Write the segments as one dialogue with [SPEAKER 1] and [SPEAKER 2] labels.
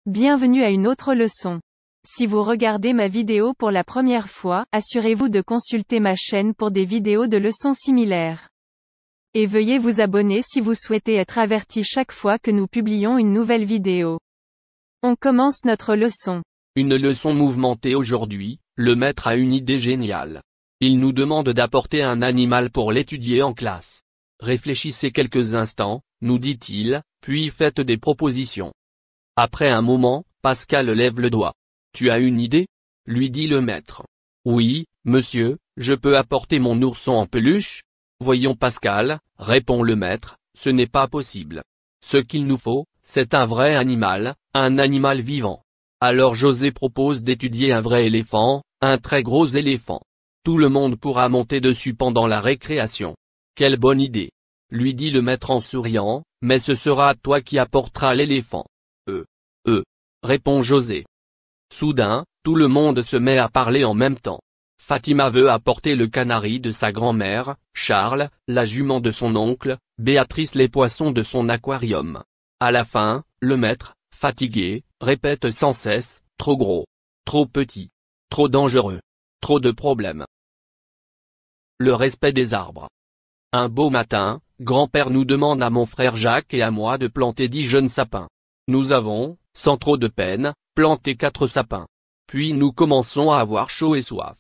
[SPEAKER 1] Bienvenue à une autre leçon. Si vous regardez ma vidéo pour la première fois, assurez-vous de consulter ma chaîne pour des vidéos de leçons similaires. Et veuillez vous abonner si vous souhaitez être averti chaque fois que nous publions une nouvelle vidéo. On commence notre leçon.
[SPEAKER 2] Une leçon mouvementée aujourd'hui, le maître a une idée géniale. Il nous demande d'apporter un animal pour l'étudier en classe. Réfléchissez quelques instants, nous dit-il, puis faites des propositions. Après un moment, Pascal lève le doigt. Tu as une idée? Lui dit le maître. Oui, monsieur, je peux apporter mon ourson en peluche? Voyons Pascal, répond le maître, ce n'est pas possible. Ce qu'il nous faut, c'est un vrai animal, un animal vivant. Alors José propose d'étudier un vrai éléphant, un très gros éléphant. Tout le monde pourra monter dessus pendant la récréation. Quelle bonne idée! Lui dit le maître en souriant, mais ce sera toi qui apporteras l'éléphant. Répond José. Soudain, tout le monde se met à parler en même temps. Fatima veut apporter le canari de sa grand-mère, Charles, la jument de son oncle, Béatrice les poissons de son aquarium. À la fin, le maître, fatigué, répète sans cesse, trop gros, trop petit, trop dangereux, trop de problèmes. Le respect des arbres. Un beau matin, grand-père nous demande à mon frère Jacques et à moi de planter 10 jeunes sapins. Nous avons, sans trop de peine, planté 4 sapins. Puis nous commençons à avoir chaud et soif.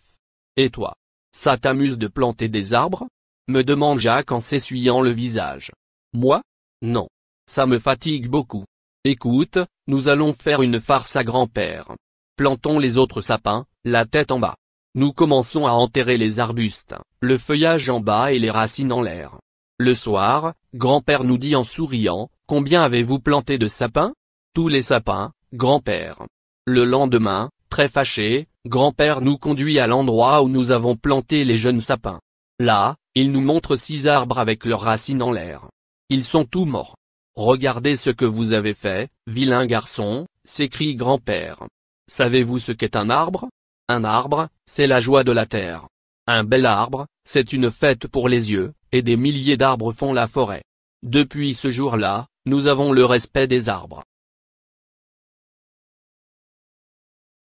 [SPEAKER 2] Et toi? Ça t'amuse de planter des arbres? Me demande Jacques en s'essuyant le visage. Moi? Non. Ça me fatigue beaucoup. Écoute, nous allons faire une farce à grand-père. Plantons les autres sapins, la tête en bas. Nous commençons à enterrer les arbustes, le feuillage en bas et les racines en l'air. Le soir, grand-père nous dit en souriant, combien avez-vous planté de sapins? Tous les sapins, grand-père. Le lendemain, très fâché, grand-père nous conduit à l'endroit où nous avons planté les jeunes sapins. Là, il nous montre 6 arbres avec leurs racines en l'air. Ils sont tous morts. Regardez ce que vous avez fait, vilain garçon, s'écrie grand-père. Savez-vous ce qu'est un arbre? Un arbre, c'est la joie de la terre. Un bel arbre, c'est une fête pour les yeux, et des milliers d'arbres font la forêt. Depuis ce jour-là, nous avons le respect des arbres.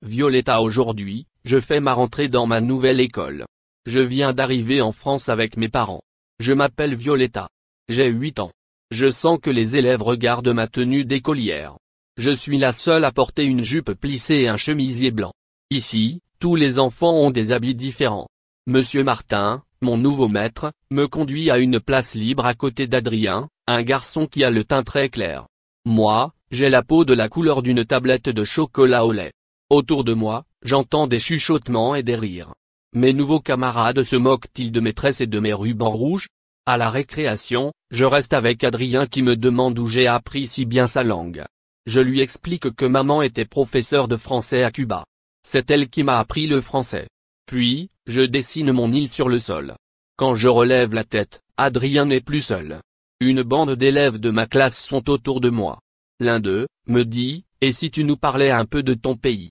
[SPEAKER 2] Violetta aujourd'hui, je fais ma rentrée dans ma nouvelle école. Je viens d'arriver en France avec mes parents. Je m'appelle Violetta. J'ai 8 ans. Je sens que les élèves regardent ma tenue d'écolière. Je suis la seule à porter une jupe plissée et un chemisier blanc. Ici, tous les enfants ont des habits différents. Monsieur Martin, mon nouveau maître, me conduit à une place libre à côté d'Adrien, un garçon qui a le teint très clair. Moi, j'ai la peau de la couleur d'une tablette de chocolat au lait. Autour de moi, j'entends des chuchotements et des rires. Mes nouveaux camarades se moquent-ils de mes tresses et de mes rubans rouges? À la récréation, je reste avec Adrien qui me demande où j'ai appris si bien sa langue. Je lui explique que maman était professeure de français à Cuba. C'est elle qui m'a appris le français. Puis, je dessine mon île sur le sol. Quand je relève la tête, Adrien n'est plus seul. Une bande d'élèves de ma classe sont autour de moi. L'un d'eux, me dit, « Et si tu nous parlais un peu de ton pays ?»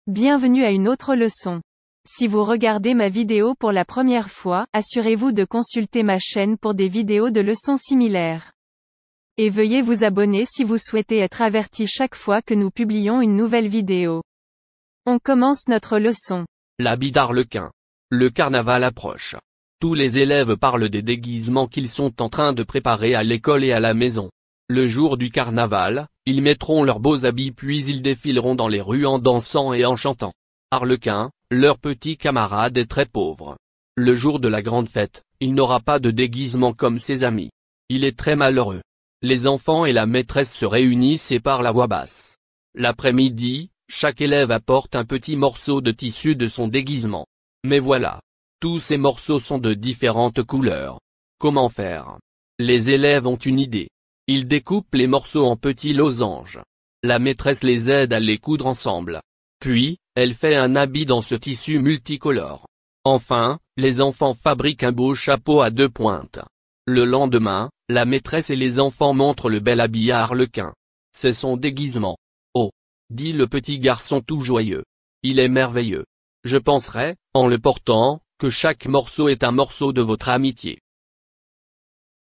[SPEAKER 1] Bienvenue à une autre leçon. Si vous regardez ma vidéo pour la première fois, assurez-vous de consulter ma chaîne pour des vidéos de leçons similaires. Et veuillez vous abonner si vous souhaitez être averti chaque fois que nous publions une nouvelle vidéo. On commence notre leçon.
[SPEAKER 2] L'habit d'Arlequin. Le carnaval approche. Tous les élèves parlent des déguisements qu'ils sont en train de préparer à l'école et à la maison. Le jour du carnaval, ils mettront leurs beaux habits puis ils défileront dans les rues en dansant et en chantant. Arlequin, leur petit camarade est très pauvre. Le jour de la grande fête, il n'aura pas de déguisement comme ses amis. Il est très malheureux. Les enfants et la maîtresse se réunissent et parlent à voix basse. L'après-midi, chaque élève apporte un petit morceau de tissu de son déguisement. Mais voilà. Tous ces morceaux sont de différentes couleurs. Comment faire? Les élèves ont une idée. Ils découpent les morceaux en petits losanges. La maîtresse les aide à les coudre ensemble. Puis, elle fait un habit dans ce tissu multicolore. Enfin, les enfants fabriquent un beau chapeau à 2 pointes. Le lendemain, la maîtresse et les enfants montrent le bel habit à Arlequin. C'est son déguisement. Oh! Dit le petit garçon tout joyeux. Il est merveilleux. Je penserais, en le portant, que chaque morceau est un morceau de votre amitié.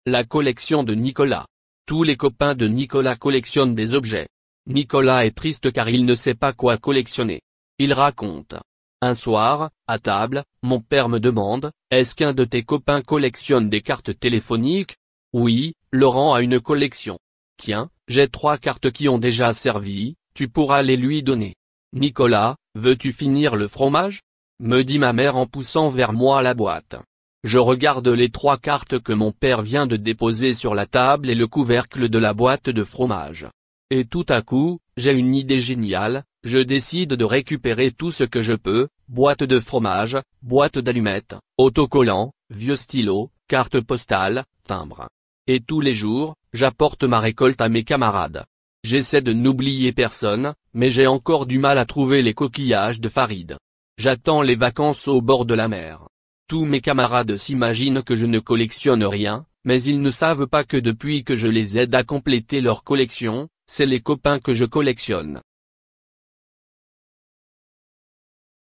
[SPEAKER 2] La collection de Nicolas. Tous les copains de Nicolas collectionnent des objets. Nicolas est triste car il ne sait pas quoi collectionner. Il raconte. Un soir, à table, mon père me demande, est-ce qu'un de tes copains collectionne des cartes téléphoniques? Oui, Laurent a une collection. Tiens, j'ai 3 cartes qui ont déjà servi, tu pourras les lui donner. Nicolas, veux-tu finir le fromage? Me dit ma mère en poussant vers moi la boîte. Je regarde les 3 cartes que mon père vient de déposer sur la table et le couvercle de la boîte de fromage. Et tout à coup, j'ai une idée géniale, je décide de récupérer tout ce que je peux, boîte de fromage, boîte d'allumettes, autocollants, vieux stylos, cartes postales, timbres. Et tous les jours, j'apporte ma récolte à mes camarades. J'essaie de n'oublier personne, mais j'ai encore du mal à trouver les coquillages de Farid. J'attends les vacances au bord de la mer. Tous mes camarades s'imaginent que je ne collectionne rien, mais ils ne savent pas que depuis que je les aide à compléter leur collection, c'est les copains que je collectionne.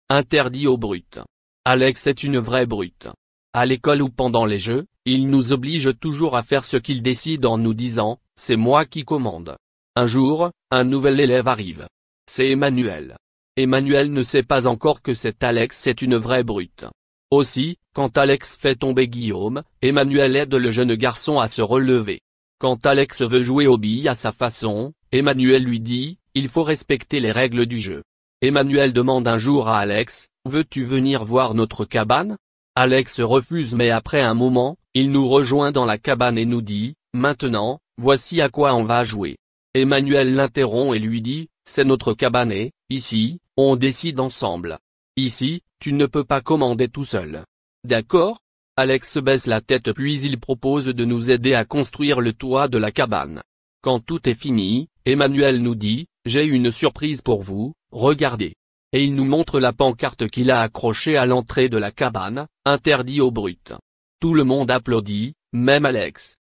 [SPEAKER 2] Interdit aux brutes. Alex est une vraie brute. À l'école ou pendant les jeux, il nous oblige toujours à faire ce qu'il décide en nous disant, c'est moi qui commande. Un jour, un nouvel élève arrive. C'est Emmanuel. Emmanuel ne sait pas encore que cet Alex est une vraie brute. Aussi, quand Alex fait tomber Guillaume, Emmanuel aide le jeune garçon à se relever. Quand Alex veut jouer aux billes à sa façon, Emmanuel lui dit, il faut respecter les règles du jeu. Emmanuel demande un jour à Alex, veux-tu venir voir notre cabane? Alex refuse mais après un moment, il nous rejoint dans la cabane et nous dit, maintenant, voici à quoi on va jouer. Emmanuel l'interrompt et lui dit, c'est notre cabane et, ici, on décide ensemble. Ici, tu ne peux pas commander tout seul. D'accord? Alex baisse la tête puis il propose de nous aider à construire le toit de la cabane. Quand tout est fini, Emmanuel nous dit, j'ai une surprise pour vous, regardez. Et il nous montre la pancarte qu'il a accrochée à l'entrée de la cabane, interdit aux brutes. Tout le monde applaudit, même Alex.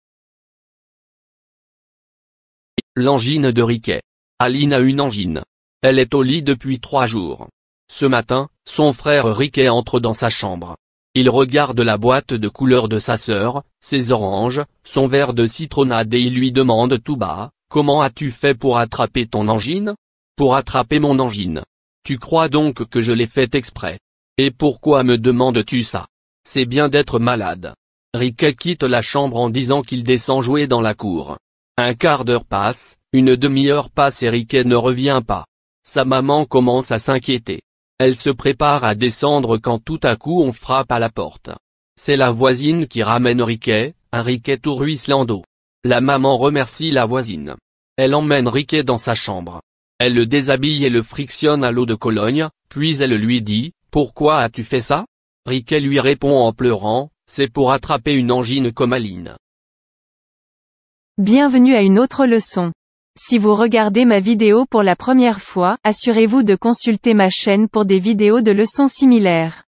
[SPEAKER 2] L'angine de Riquet. Aline a une angine. Elle est au lit depuis 3 jours. Ce matin, son frère Riquet entre dans sa chambre. Il regarde la boîte de couleurs de sa sœur, ses oranges, son verre de citronnade et il lui demande tout bas, comment as-tu fait pour attraper ton angine? Pour attraper mon angine. Tu crois donc que je l'ai fait exprès? Et pourquoi me demandes-tu ça? C'est bien d'être malade. Riquet quitte la chambre en disant qu'il descend jouer dans la cour. Un quart d'heure passe, une demi-heure passe et Riquet ne revient pas. Sa maman commence à s'inquiéter. Elle se prépare à descendre quand tout à coup on frappe à la porte. C'est la voisine qui ramène Riquet, un Riquet tout ruisselant d'eau. La maman remercie la voisine. Elle emmène Riquet dans sa chambre. Elle le déshabille et le frictionne à l'eau de Cologne, puis elle lui dit, « Pourquoi as-tu fait ça ?» Riquet lui répond en pleurant, « C'est pour attraper une angine comme Aline. »
[SPEAKER 1] Bienvenue à une autre leçon. Si vous regardez ma vidéo pour la première fois, assurez-vous de consulter ma chaîne pour des vidéos de leçons similaires.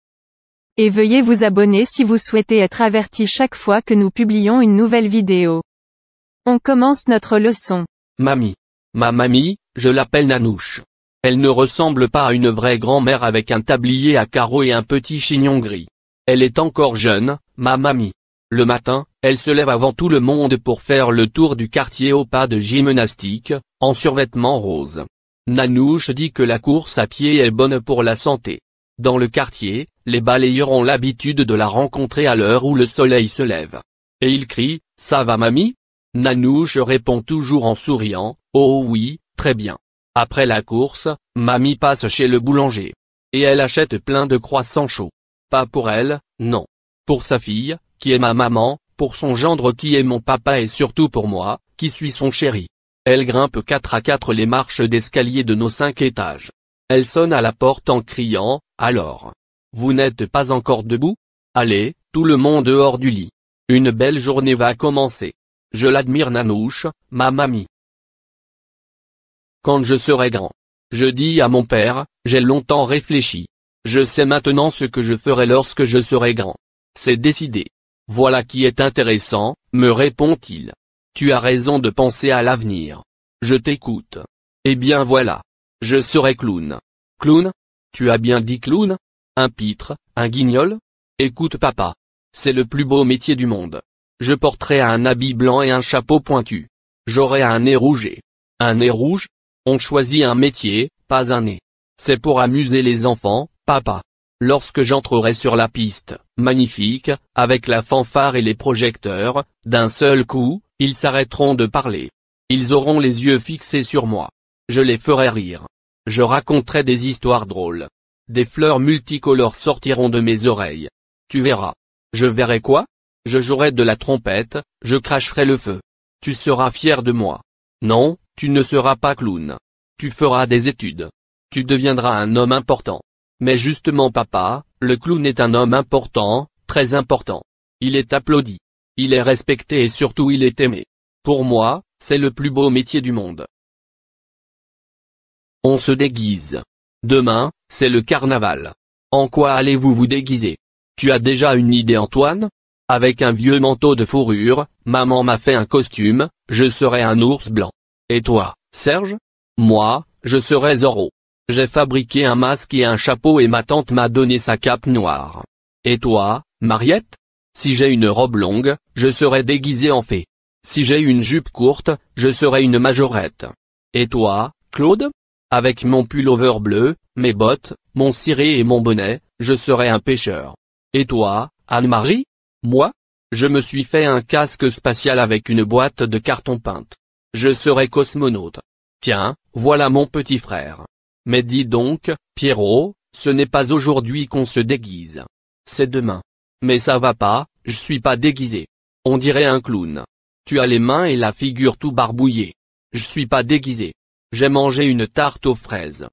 [SPEAKER 1] Et veuillez vous abonner si vous souhaitez être averti chaque fois que nous publions une nouvelle vidéo. On commence notre leçon.
[SPEAKER 2] Mamie. Ma mamie, je l'appelle Nanouche. Elle ne ressemble pas à une vraie grand-mère avec un tablier à carreaux et un petit chignon gris. Elle est encore jeune, ma mamie. Le matin, elle se lève avant tout le monde pour faire le tour du quartier au pas de gymnastique, en survêtement rose. Nanouche dit que la course à pied est bonne pour la santé. Dans le quartier, les balayeurs ont l'habitude de la rencontrer à l'heure où le soleil se lève. Et ils crient, « Ça va mamie ?» Nanouche répond toujours en souriant, « Oh oui, très bien. » Après la course, mamie passe chez le boulanger. Et elle achète plein de croissants chauds. Pas pour elle, non. Pour sa fille, qui est ma maman, pour son gendre qui est mon papa et surtout pour moi, qui suis son chéri. Elle grimpe 4 à 4 les marches d'escalier de nos 5 étages. Elle sonne à la porte en criant, « Alors. Vous n'êtes pas encore debout? Allez, tout le monde dehors du lit. Une belle journée va commencer. » Je l'admire Nanouche, ma mamie. Quand je serai grand. Je dis à mon père, j'ai longtemps réfléchi. Je sais maintenant ce que je ferai lorsque je serai grand. C'est décidé. Voilà qui est intéressant, me répond-il. Tu as raison de penser à l'avenir. Je t'écoute. Eh bien voilà. Je serai clown. Clown? Tu as bien dit clown? Un pitre, un guignol? Écoute papa. C'est le plus beau métier du monde. Je porterai un habit blanc et un chapeau pointu. J'aurai un nez rouge et... Un nez rouge? On choisit un métier, pas un nez. C'est pour amuser les enfants, papa. Lorsque j'entrerai sur la piste, magnifique, avec la fanfare et les projecteurs, d'un seul coup, ils s'arrêteront de parler. Ils auront les yeux fixés sur moi. Je les ferai rire. Je raconterai des histoires drôles. Des fleurs multicolores sortiront de mes oreilles. Tu verras. Je verrai quoi? Je jouerai de la trompette, je cracherai le feu. Tu seras fier de moi. Non, tu ne seras pas clown. Tu feras des études. Tu deviendras un homme important. Mais justement papa, le clown est un homme important, très important. Il est applaudi. Il est respecté et surtout il est aimé. Pour moi, c'est le plus beau métier du monde. On se déguise. Demain, c'est le carnaval. En quoi allez-vous vous déguiser? Tu as déjà une idée Antoine? Avec un vieux manteau de fourrure, maman m'a fait un costume, je serai un ours blanc. Et toi, Serge? Moi, je serai Zorro. J'ai fabriqué un masque et un chapeau et ma tante m'a donné sa cape noire. Et toi, Mariette? Si j'ai une robe longue, je serai déguisé en fée. Si j'ai une jupe courte, je serai une majorette. Et toi, Claude? Avec mon pullover bleu, mes bottes, mon ciré et mon bonnet, je serai un pêcheur. Et toi, Anne-Marie? Moi? Je me suis fait un casque spatial avec une boîte de carton peinte. Je serai cosmonaute. Tiens, voilà mon petit frère. Mais dis donc, Pierrot, ce n'est pas aujourd'hui qu'on se déguise. C'est demain. Mais ça va pas, je suis pas déguisé. On dirait un clown. Tu as les mains et la figure tout barbouillée. Je suis pas déguisé. J'ai mangé une tarte aux fraises.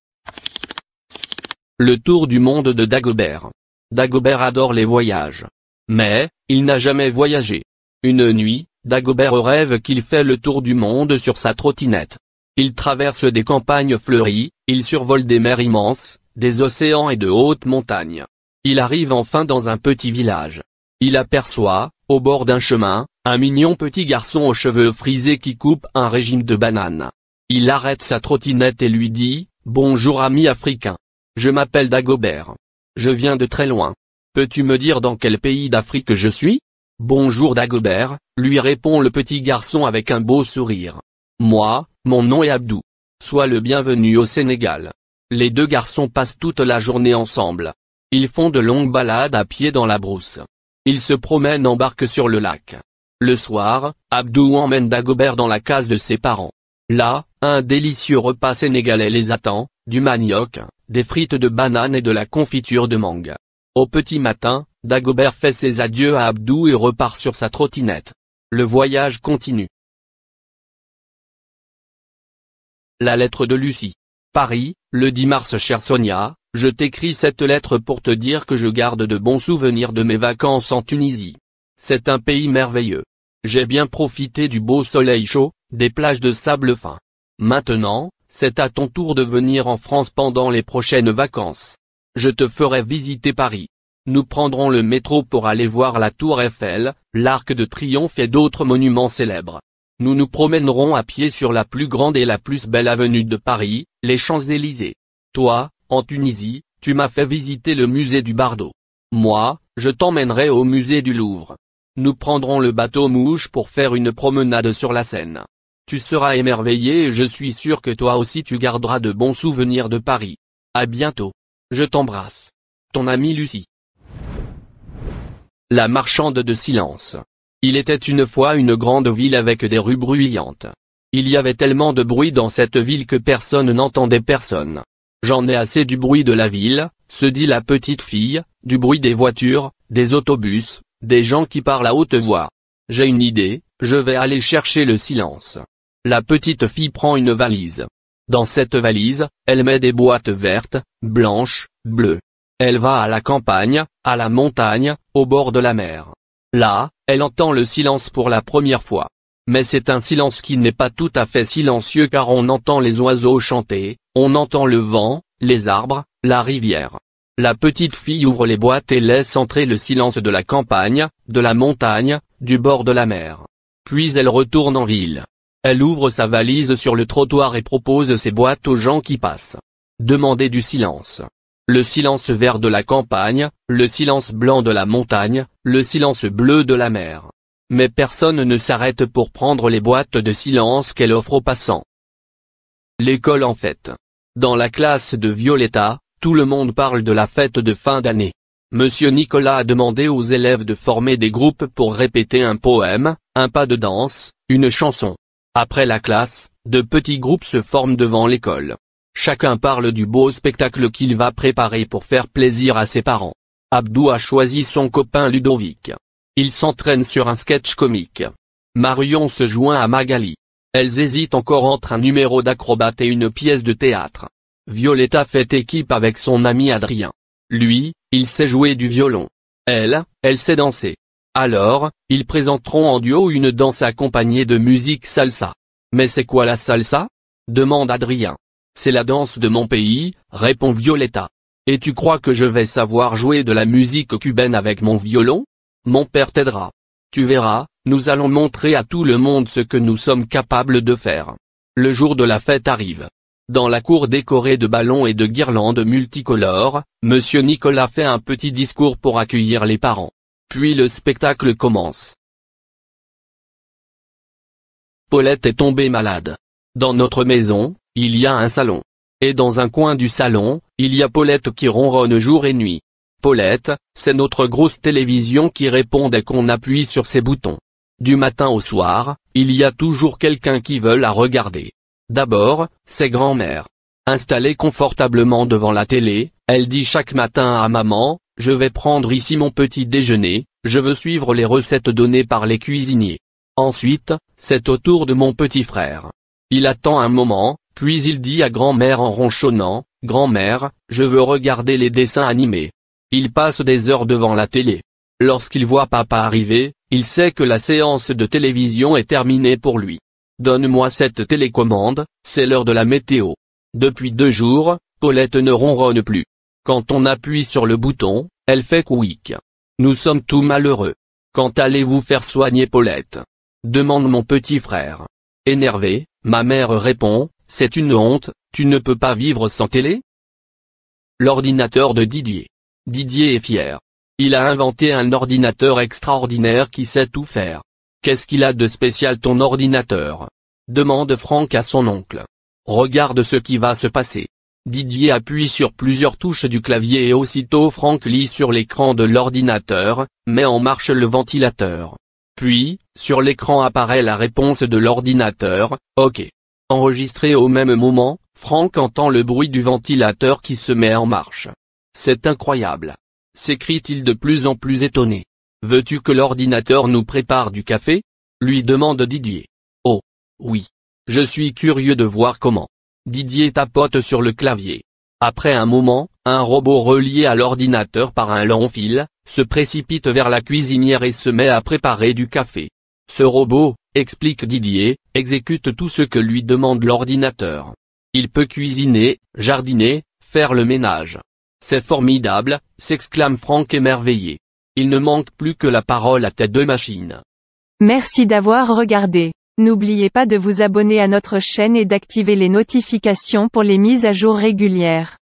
[SPEAKER 2] Le tour du monde de Dagobert. Dagobert adore les voyages. Mais, il n'a jamais voyagé. Une nuit, Dagobert rêve qu'il fait le tour du monde sur sa trottinette. Il traverse des campagnes fleuries, il survole des mers immenses, des océans et de hautes montagnes. Il arrive enfin dans un petit village. Il aperçoit, au bord d'un chemin, un mignon petit garçon aux cheveux frisés qui coupe un régime de bananes. Il arrête sa trottinette et lui dit « Bonjour ami africain. Je m'appelle Dagobert. Je viens de très loin. Peux-tu me dire dans quel pays d'Afrique je suis ?» Bonjour Dagobert, lui répond le petit garçon avec un beau sourire. Moi, mon nom est Abdou. Sois le bienvenu au Sénégal. Les deux garçons passent toute la journée ensemble. Ils font de longues balades à pied dans la brousse. Ils se promènent en barque sur le lac. Le soir, Abdou emmène Dagobert dans la case de ses parents. Là, un délicieux repas sénégalais les attend, du manioc, des frites de banane et de la confiture de mangue. Au petit matin, Dagobert fait ses adieux à Abdou et repart sur sa trottinette. Le voyage continue. La lettre de Lucie. Paris, le 10 mars. Chère Sonia, je t'écris cette lettre pour te dire que je garde de bons souvenirs de mes vacances en Tunisie. C'est un pays merveilleux. J'ai bien profité du beau soleil chaud, des plages de sable fin. Maintenant, c'est à ton tour de venir en France pendant les prochaines vacances. Je te ferai visiter Paris. Nous prendrons le métro pour aller voir la Tour Eiffel, l'Arc de Triomphe et d'autres monuments célèbres. Nous nous promènerons à pied sur la plus grande et la plus belle avenue de Paris, les Champs-Élysées. Toi, en Tunisie, tu m'as fait visiter le musée du Bardo. Moi, je t'emmènerai au musée du Louvre. Nous prendrons le bateau mouche pour faire une promenade sur la Seine. Tu seras émerveillé et je suis sûr que toi aussi tu garderas de bons souvenirs de Paris. À bientôt. Je t'embrasse. Ton ami Lucie. La marchande de silence. Il était une fois une grande ville avec des rues bruyantes. Il y avait tellement de bruit dans cette ville que personne n'entendait personne. J'en ai assez du bruit de la ville, se dit la petite fille, du bruit des voitures, des autobus, des gens qui parlent à haute voix. J'ai une idée, je vais aller chercher le silence. La petite fille prend une valise. Dans cette valise, elle met des boîtes vertes, blanches, bleues. Elle va à la campagne, à la montagne, au bord de la mer. Là, elle entend le silence pour la première fois. Mais c'est un silence qui n'est pas tout à fait silencieux car on entend les oiseaux chanter, on entend le vent, les arbres, la rivière. La petite fille ouvre les boîtes et laisse entrer le silence de la campagne, de la montagne, du bord de la mer. Puis elle retourne en ville. Elle ouvre sa valise sur le trottoir et propose ses boîtes aux gens qui passent. Demandez du silence. Le silence vert de la campagne, le silence blanc de la montagne, le silence bleu de la mer. Mais personne ne s'arrête pour prendre les boîtes de silence qu'elle offre aux passants. L'école en fête. Dans la classe de Violetta, tout le monde parle de la fête de fin d'année. Monsieur Nicolas a demandé aux élèves de former des groupes pour répéter un poème, un pas de danse, une chanson. Après la classe, de petits groupes se forment devant l'école. Chacun parle du beau spectacle qu'il va préparer pour faire plaisir à ses parents. Abdou a choisi son copain Ludovic. Il s'entraîne sur un sketch comique. Marion se joint à Magali. Elles hésitent encore entre un numéro d'acrobate et une pièce de théâtre. Violetta fait équipe avec son ami Adrien. Lui, il sait jouer du violon. Elle sait danser. Alors, ils présenteront en duo une danse accompagnée de musique salsa. Mais c'est quoi la salsa? Demande Adrien. C'est la danse de mon pays, répond Violetta. Et tu crois que je vais savoir jouer de la musique cubaine avec mon violon? Mon père t'aidera. Tu verras, nous allons montrer à tout le monde ce que nous sommes capables de faire. Le jour de la fête arrive. Dans la cour décorée de ballons et de guirlandes multicolores, Monsieur Nicolas fait un petit discours pour accueillir les parents. Puis le spectacle commence. Paulette est tombée malade. Dans notre maison, il y a un salon. Et dans un coin du salon, il y a Paulette qui ronronne jour et nuit. Paulette, c'est notre grosse télévision qui répond dès qu'on appuie sur ses boutons. Du matin au soir, il y a toujours quelqu'un qui veut la regarder. D'abord, c'est grand-mère. Installée confortablement devant la télé, elle dit chaque matin à maman, « Je vais prendre ici mon petit déjeuner, je veux suivre les recettes données par les cuisiniers. » Ensuite, c'est au tour de mon petit frère. Il attend un moment, puis il dit à grand-mère en ronchonnant, « Grand-mère, je veux regarder les dessins animés. » Il passe des heures devant la télé. Lorsqu'il voit papa arriver, il sait que la séance de télévision est terminée pour lui. Donne-moi cette télécommande, c'est l'heure de la météo. Depuis 2 jours, Paulette ne ronronne plus. Quand on appuie sur le bouton, elle fait couic. Nous sommes tous malheureux. Quand allez-vous faire soigner Paulette? Demande mon petit frère. Énervé, ma mère répond, c'est une honte, tu ne peux pas vivre sans télé? L'ordinateur de Didier. Didier est fier. Il a inventé un ordinateur extraordinaire qui sait tout faire. Qu'est-ce qu'il a de spécial ton ordinateur? Demande Franck à son oncle. Regarde ce qui va se passer. Didier appuie sur plusieurs touches du clavier et aussitôt Franck lit sur l'écran de l'ordinateur, met en marche le ventilateur. Puis, sur l'écran apparaît la réponse de l'ordinateur, OK. Enregistré au même moment, Franck entend le bruit du ventilateur qui se met en marche. C'est incroyable. S'écrie-t-il de plus en plus étonné. Veux-tu que l'ordinateur nous prépare du café? Lui demande Didier. Oh, oui. Je suis curieux de voir comment. Didier tapote sur le clavier. Après un moment, un robot relié à l'ordinateur par un long fil, se précipite vers la cuisinière et se met à préparer du café. Ce robot, explique Didier, exécute tout ce que lui demande l'ordinateur. Il peut cuisiner, jardiner, faire le ménage. C'est formidable, s'exclame Franck émerveillé. Il ne manque plus que la parole à tes 2 machines.
[SPEAKER 1] Merci d'avoir regardé. N'oubliez pas de vous abonner à notre chaîne et d'activer les notifications pour les mises à jour régulières.